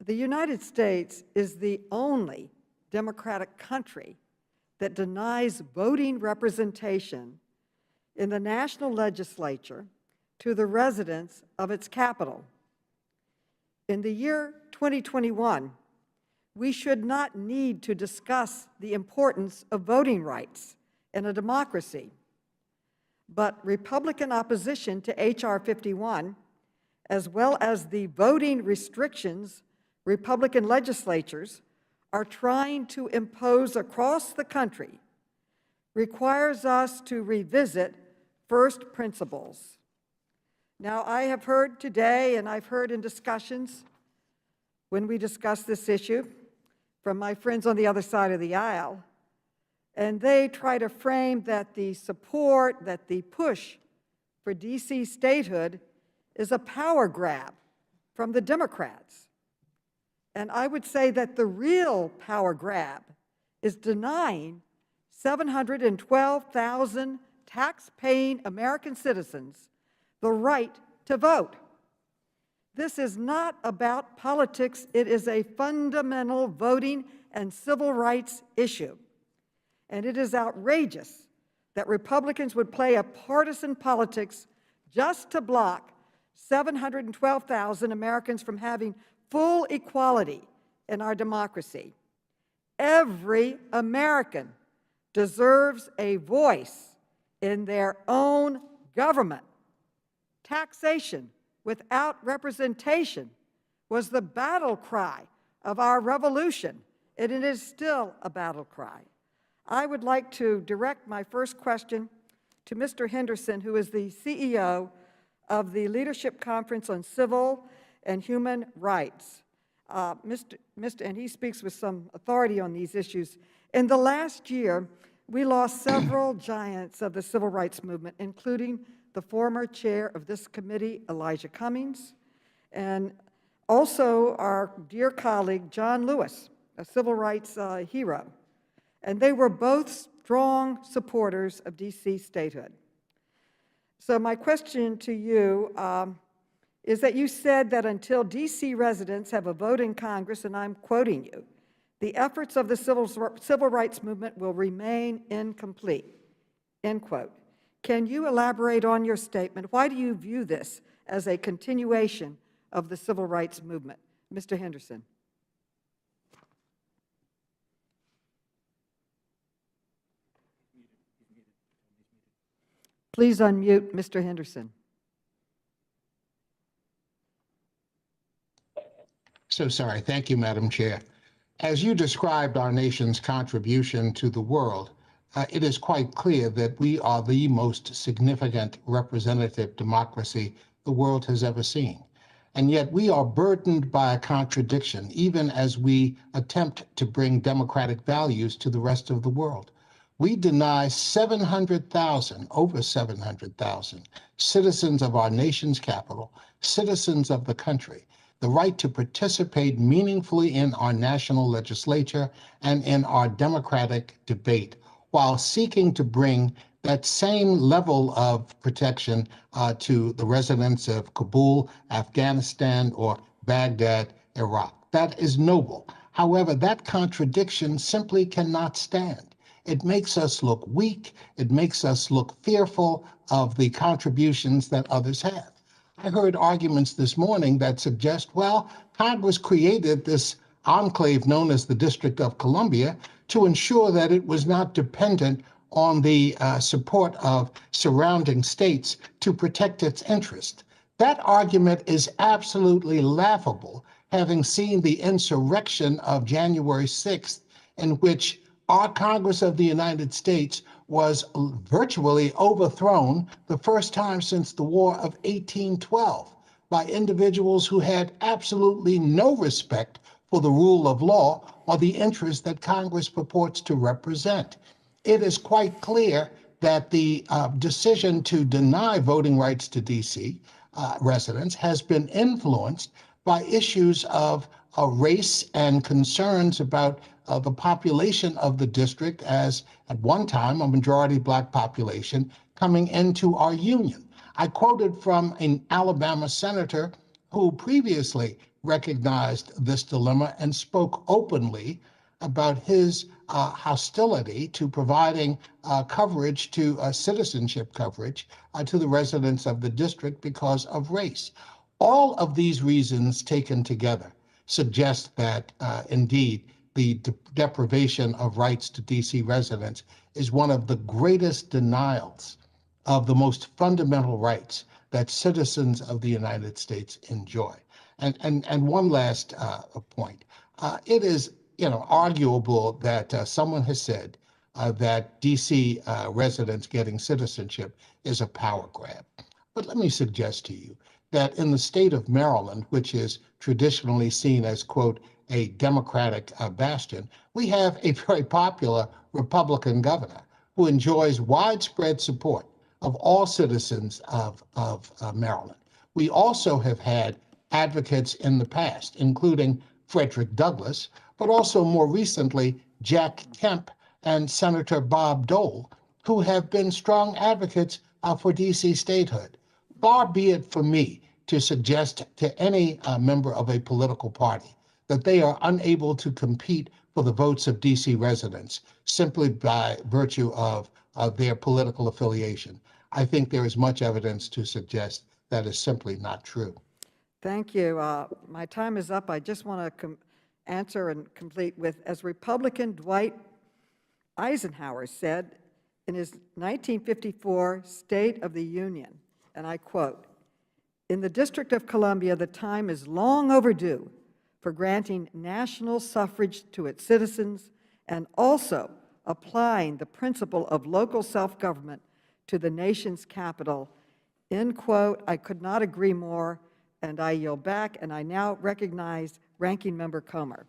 The United States is the only democratic country that denies voting representation in the national legislature to the residents of its capital. In the year 2021, we should not need to discuss the importance of voting rights in a democracy, but Republican opposition to H.R. 51, as well as the voting restrictions Republican legislatures are trying to impose across the country, requires us to revisit first principles. Now, I have heard today, and I've heard in discussions when we discuss this issue from my friends on the other side of the aisle, and they try to frame that the support, that the push for DC statehood is a power grab from the Democrats. And I would say that the real power grab is denying 712,000 tax-paying American citizens the right to vote. This is not about politics. It is a fundamental voting and civil rights issue. And it is outrageous that Republicans would play a partisan politics just to block 712,000 Americans from having full equality in our democracy. Every American deserves a voice in their own government. Taxation without representation was the battle cry of our revolution, and it is still a battle cry. I would like to direct my first question to Mr. Henderson, who is the CEO of the Leadership Conference on Civil and Human Rights. And he speaks with some authority on these issues. In the last year, we lost several giants of the civil rights movement, including the former chair of this committee, Elijah Cummings, and also our dear colleague, John Lewis, a civil rights hero. And they were both strong supporters of DC statehood. So my question to you is that you said that until DC residents have a vote in Congress, and I'm quoting you, the efforts of the civil rights movement will remain incomplete, end quote. Can you elaborate on your statement? Why do you view this as a continuation of the civil rights movement? Mr. Henderson. Please unmute Mr. Henderson. So sorry. Thank you, Madam Chair. As you described our nation's contribution to the world, it is quite clear that we are the most significant representative democracy the world has ever seen. And yet we are burdened by a contradiction, even as we attempt to bring democratic values to the rest of the world. We deny 700,000, over 700,000 citizens of our nation's capital, citizens of the country, the right to participate meaningfully in our national legislature and in our democratic debate, while seeking to bring that same level of protection to the residents of Kabul, Afghanistan, or Baghdad, Iraq. That is noble. However, that contradiction simply cannot stand. It makes us look weak. It makes us look fearful of the contributions that others have. I heard arguments this morning that suggest, well, Congress created this enclave known as the District of Columbia to ensure that it was not dependent on the support of surrounding states to protect its interest. That argument is absolutely laughable, having seen the insurrection of January 6th, in which our Congress of the United States was virtually overthrown the first time since the War of 1812 by individuals who had absolutely no respect for the rule of law or the interests that Congress purports to represent. It is quite clear that the decision to deny voting rights to DC residents has been influenced by issues of race and concerns about the population of the district as, at one time, a majority Black population coming into our union. I quoted from an Alabama senator who previously recognized this dilemma and spoke openly about his hostility to providing coverage to citizenship coverage to the residents of the district because of race. All of these reasons taken together suggest that indeed the deprivation of rights to DC residents is one of the greatest denials of the most fundamental rights that citizens of the United States enjoy. And one last point. It is arguable that someone has said that DC residents getting citizenship is a power grab. But let me suggest to you that in the state of Maryland, which is traditionally seen as, quote, a Democratic bastion, we have a very popular Republican governor who enjoys widespread support of all citizens of Maryland. We also have had advocates in the past, including Frederick Douglass, but also more recently, Jack Kemp and Senator Bob Dole, who have been strong advocates for DC statehood. Far be it from me to suggest to any member of a political party that they are unable to compete for the votes of DC residents simply by virtue of their political affiliation. I think there is much evidence to suggest that is simply not true. Thank you. My time is up. I just want to answer and complete with, as Republican Dwight Eisenhower said in his 1954 State of the Union, and I quote, "In the District of Columbia, the time is long overdue for granting national suffrage to its citizens and also applying the principle of local self-government to the nation's capital." End quote. I could not agree more, and I yield back, and I now recognize Ranking Member Comer.